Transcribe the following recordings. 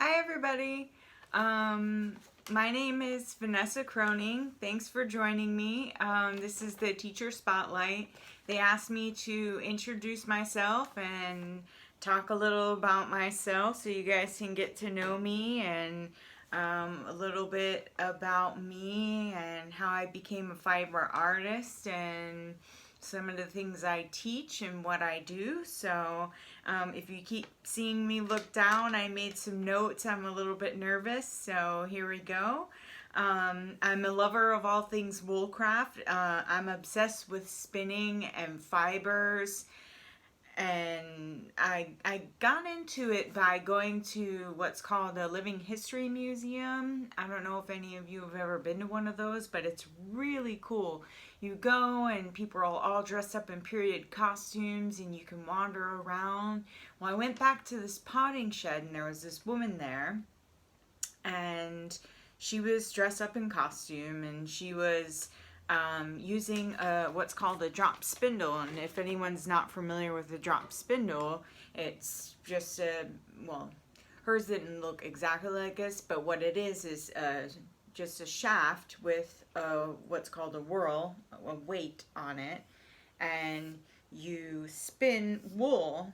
Hi everybody. My name is Vanessa Kroening. Thanks for joining me. This is the Teacher Spotlight. They asked me to introduce myself and talk a little about myself so you guys can get to know me and a little bit about me and how I became a fiber artist and some of the things I teach and what I do. So if you keep seeing me look down, I made some notes. I'm a little bit nervous, so here we go. I'm a lover of all things woolcraft. I'm obsessed with spinning and fibers, and I got into it by going to what's called a Living History Museum. I don't know if any of you have ever been to one of those, but it's really cool. You go and people are all dressed up in period costumes and you can wander around. Well, I went back to this potting shed and there was this woman there, and she was dressed up in costume, and she was using what's called a drop spindle. And if anyone's not familiar with the drop spindle, it's just well, hers didn't look exactly like this, but what it is just a shaft with what's called a whirl, a weight on it, and you spin wool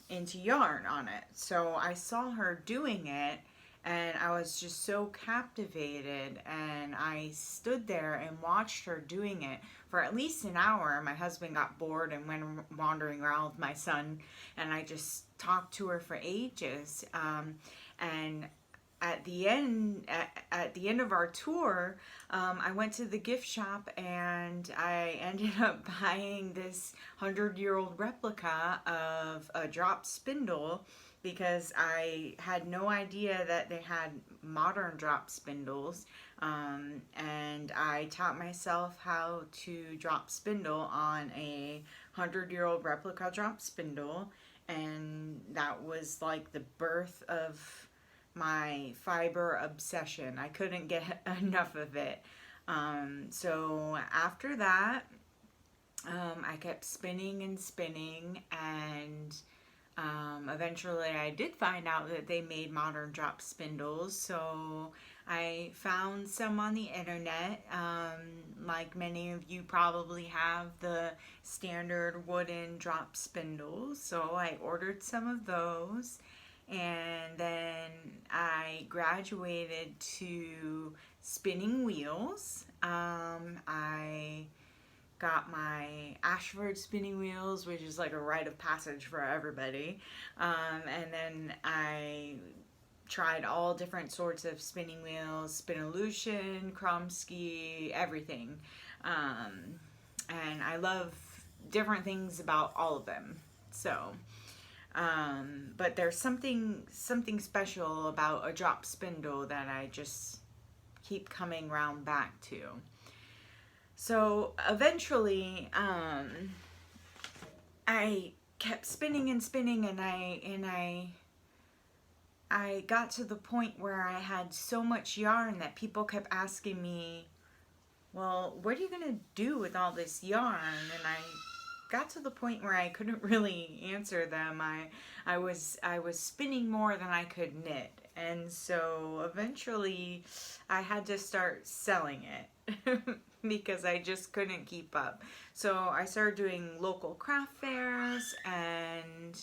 into yarn on it. So I saw her doing it and I was just so captivated, and I stood there and watched her doing it for at least an hour. My husband got bored and went wandering around with my son, and I just talked to her for ages. And at the end of our tour, I went to the gift shop and I ended up buying this 100-year-old replica of a drop spindle because I had no idea that they had modern drop spindles. And I taught myself how to drop spindle on a 100-year-old replica drop spindle, and that was like the birth of my fiber obsession. I couldn't get enough of it. So after that, I kept spinning and spinning, and eventually I did find out that they made modern drop spindles. So I found some on the internet. Like many of you probably have the standard wooden drop spindles. So I ordered some of those, and then I graduated to spinning wheels. I got my Ashford spinning wheels, which is like a rite of passage for everybody. And then I tried all different sorts of spinning wheels, Spinolution, Kromsky, everything. And I love different things about all of them. So, but there's something special about a drop spindle that I just keep coming round back to. So eventually, I kept spinning and spinning, and I got to the point where I had so much yarn that people kept asking me, "Well, what are you gonna do with all this yarn?" And I got to the point where I couldn't really answer them. I was spinning more than I could knit, and so eventually I had to start selling it because I just couldn't keep up. So I started doing local craft fairs and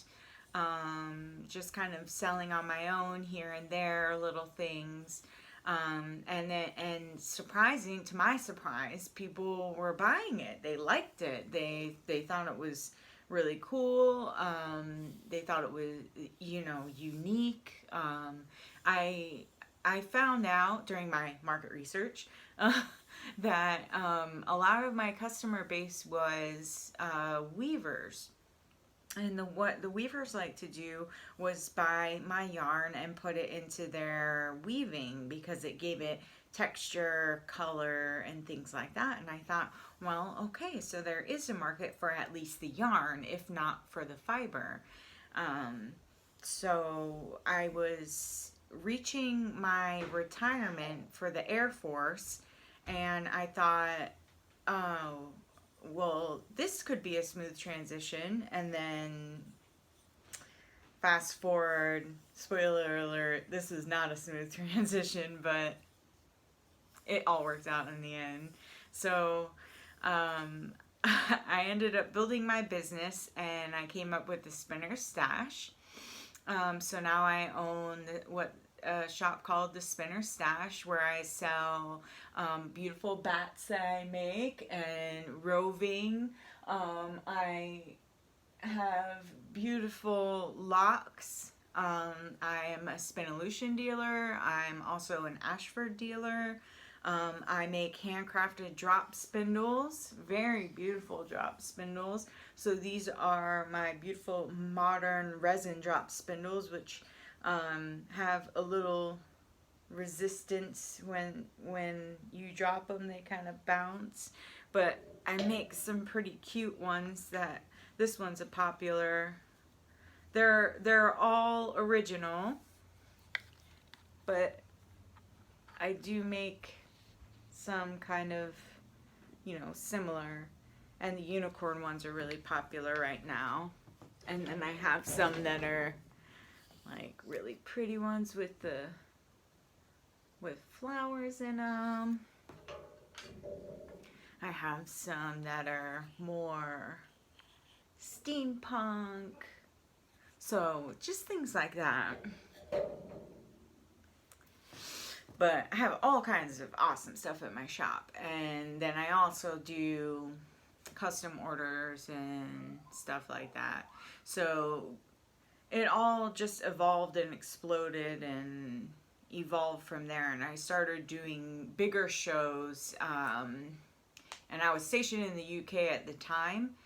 just kind of selling on my own here and there little things. And surprising to my surprise, people were buying it. They liked it. They thought it was really cool. They thought it was, unique. I found out during my market research that a lot of my customer base was weavers. And what the weavers like to do was buy my yarn and put it into their weaving because it gave it texture, color, and things like that. And I thought, well, okay, so there is a market for at least the yarn, if not for the fiber. So I was reaching my retirement for the Air Force, and I thought, oh, well, this could be a smooth transition. And then fast forward, spoiler alert, this is not a smooth transition, but it all worked out in the end. So I ended up building my business, and I came up with the Spinner Stash. So now I own a shop called the Spinner Stash, where I sell beautiful bats that I make and roving. I have beautiful locks. I am a Spinolution dealer. I'm also an Ashford dealer. I make handcrafted drop spindles, very beautiful drop spindles. So these are my beautiful modern resin drop spindles, which have a little resistance when you drop them. They kind of bounce. But I make some pretty cute ones. This one's a popular. They're all original, but I do make some kind of, similar, and the unicorn ones are really popular right now. And then I have some that are like really pretty ones with flowers in them. I have some that are more steampunk. So just things like that. But I have all kinds of awesome stuff at my shop. And then I also do custom orders and stuff like that. So it all just evolved and exploded and evolved from there. And I started doing bigger shows. And I was stationed in the UK at the time.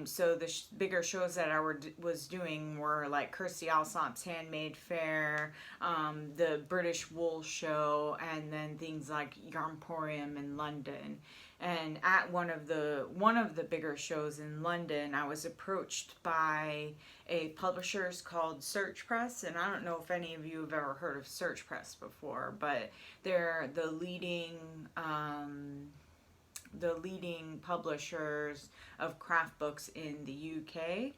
So the bigger shows that I was doing were like Kirsty Allsop's Handmade Fair, the British Wool Show, and then things like Yarnporium in London. And at one of the bigger shows in London, I was approached by a publishers called Search Press, and I don't know if any of you have ever heard of Search Press before, but they're the leading publishers of craft books in the UK,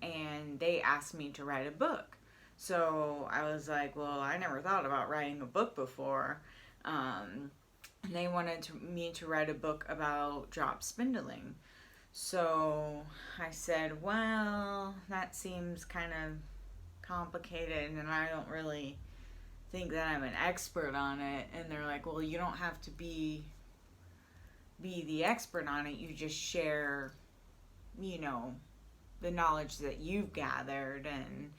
and they asked me to write a book. So I was like, well, I never thought about writing a book before. And they wanted me to write a book about drop spindling. So I said, well, that seems kind of complicated, and I don't really think that I'm an expert on it. And they're like, well, you don't have to be the expert on it. You just share, the knowledge that you've gathered. And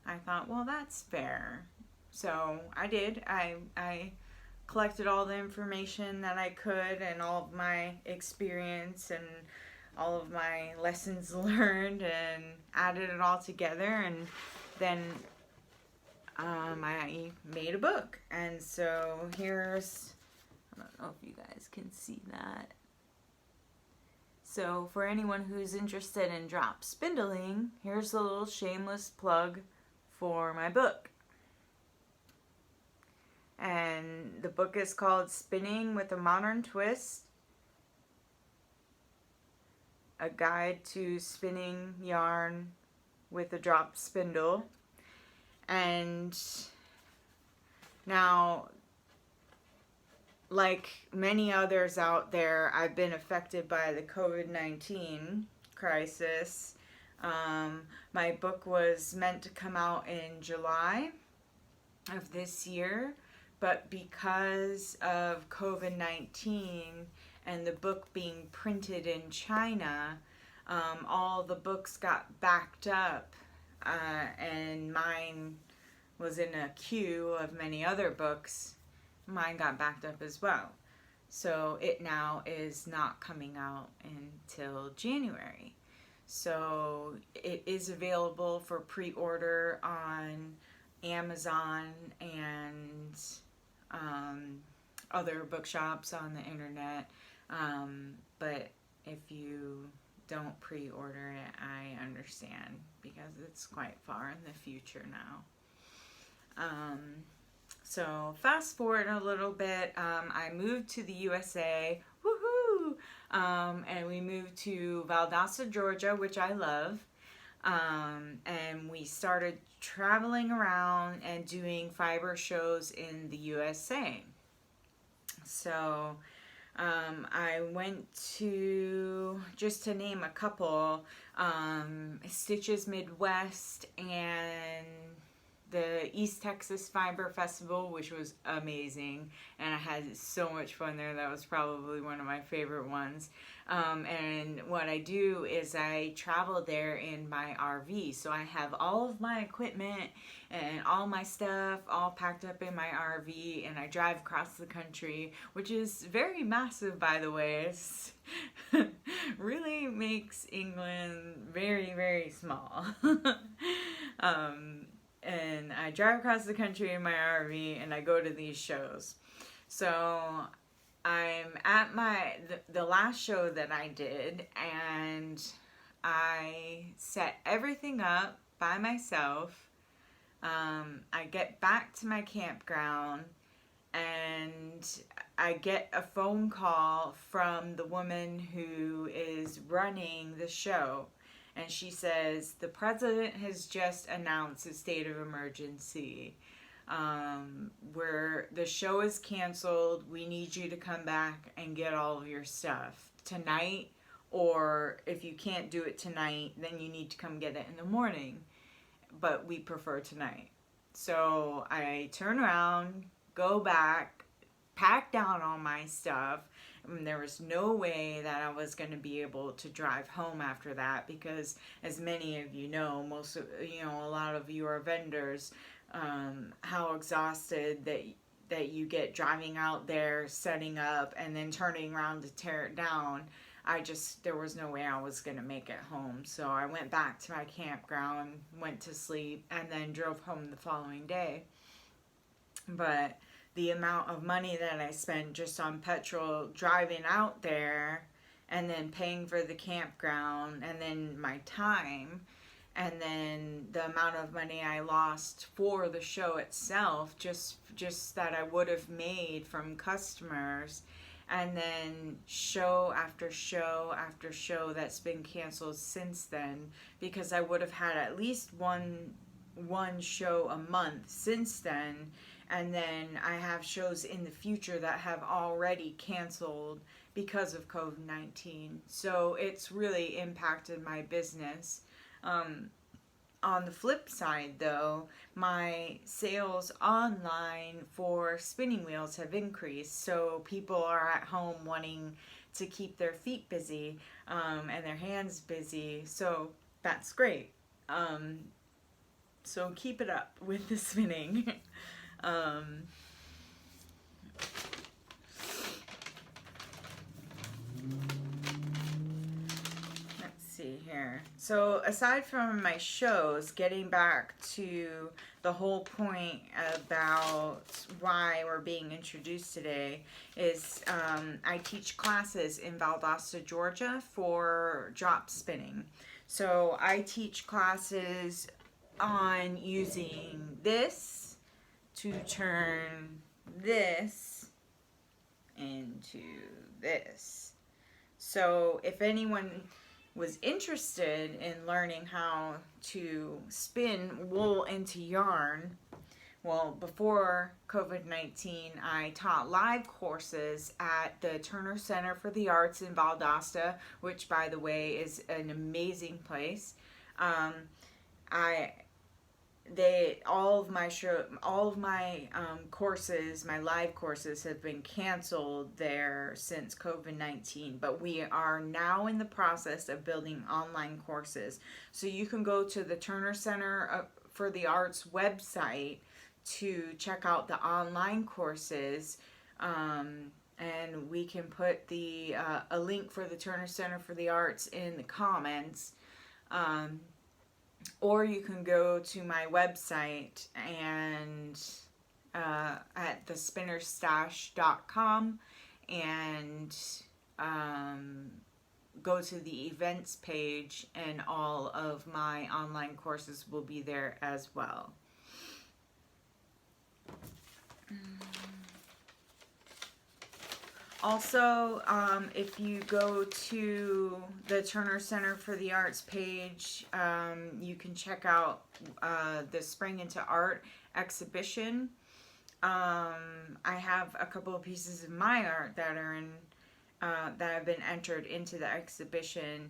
I thought, well, that's fair. So I did. I collected all the information that I could and all of my experience and all of my lessons learned and added it all together, and then I made a book. And so here's, I don't know if you guys can see that. So for anyone who's interested in drop spindling, here's a little shameless plug for my book. And the book is called Spinning with a Modern Twist, a guide to spinning yarn with a drop spindle. And now, like many others out there, I've been affected by the COVID-19 crisis. My book was meant to come out in July of this year, but because of COVID-19 and the book being printed in China, all the books got backed up, and mine was in a queue of many other books. Mine got backed up as well. So it now is not coming out until January. So it is available for pre-order on Amazon and other bookshops on the internet. But if you don't pre-order it, I understand, because it's quite far in the future now. So fast forward a little bit, I moved to the USA, woohoo! And we moved to Valdosta, Georgia, which I love. And we started traveling around and doing fiber shows in the USA. So I went to, just to name a couple, Stitches Midwest and the East Texas Fiber Festival, which was amazing, and I had so much fun there. That was probably one of my favorite ones. And what I do is I travel there in my RV, so I have all of my equipment and all my stuff all packed up in my RV, and I drive across the country, which is very massive, by the way. It's really makes England very, very small. And I drive across the country in my RV and I go to these shows. So I'm at the last show that I did, and I set everything up by myself. I get back to my campground and I get a phone call from the woman who is running the show. And she says, the president has just announced a state of emergency. Where the show is canceled. We need you to come back and get all of your stuff tonight. Or if you can't do it tonight, then you need to come get it in the morning. But we prefer tonight. So I turn around, go back, pack down all my stuff. And there was no way that I was going to be able to drive home after that, because as many of you know, a lot of you are vendors, how exhausted that you get driving out there, setting up, and then turning around to tear it down. There was no way I was going to make it home. So I went back to my campground, went to sleep, and then drove home the following day. But the amount of money that I spent just on petrol driving out there, and then paying for the campground, and then my time, and then the amount of money I lost for the show itself, just that I would have made from customers, and then show after show after show that's been canceled since then, because I would have had at least one show a month since then. And then I have shows in the future that have already canceled because of COVID-19. So it's really impacted my business. On the flip side, though, my sales online for spinning wheels have increased. So people are at home wanting to keep their feet busy and their hands busy. So that's great. So keep it up with the spinning. Let's see here. So aside from my shows, getting back to the whole point about why we're being introduced today is I teach classes in Valdosta, Georgia for drop spinning. So I teach classes on using this to turn this into this. So if anyone was interested in learning how to spin wool into yarn, well, before COVID-19, I taught live courses at the Turner Center for the Arts in Valdosta, which, by the way, is an amazing place. All of my courses, my live courses, have been canceled there since COVID-19, but we are now in the process of building online courses. So you can go to the Turner Center for the Arts website to check out the online courses, and we can put a link for the Turner Center for the Arts in the comments. Or you can go to my website and at thespinnerstash.com and go to the events page, and all of my online courses will be there as well. Also, if you go to the Turner Center for the Arts page, you can check out the Spring into Art exhibition. I have a couple of pieces of my art that are in that have been entered into the exhibition,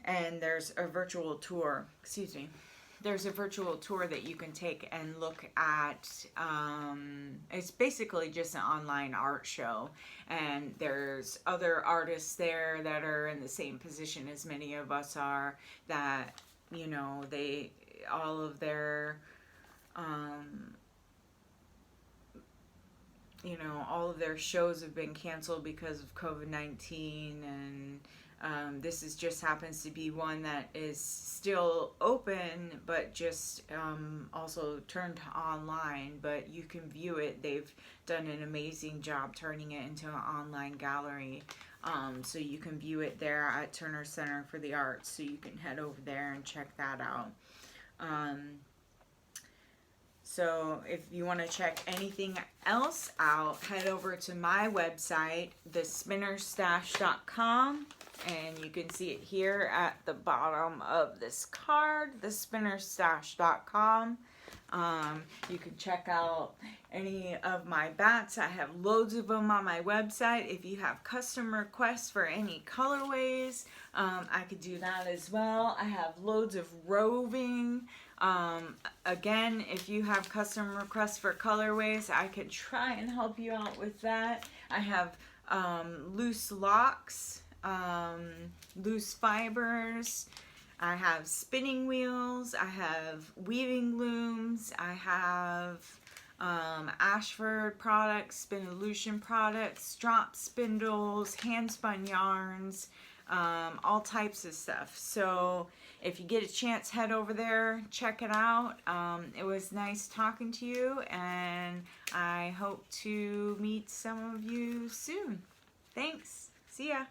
and there's a virtual tour. Excuse me. There's a virtual tour that you can take and look at. It's basically just an online art show, and there's other artists there that are in the same position as many of us are, that, you know, all of their all of their shows have been canceled because of COVID-19, and this just happens to be one that is still open, but just also turned online, but you can view it. They've done an amazing job turning it into an online gallery. So you can view it there at Turner Center for the Arts, so you can head over there and check that out. So if you want to check anything else out, head over to my website, thespinnerstash.com, and you can see it here at the bottom of this card, thespinnerstash.com. You can check out any of my bats. I have loads of them on my website. If you have custom requests for any colorways, I could do that as well. I have loads of roving. Again, if you have custom requests for colorways, I could try and help you out with that. I have loose locks, loose fibers. I have spinning wheels. I have weaving looms. I have Ashford products, Spinolution products, drop spindles, hand spun yarns, all types of stuff. So if you get a chance, head over there, check it out. It was nice talking to you, and I hope to meet some of you soon. Thanks. See ya.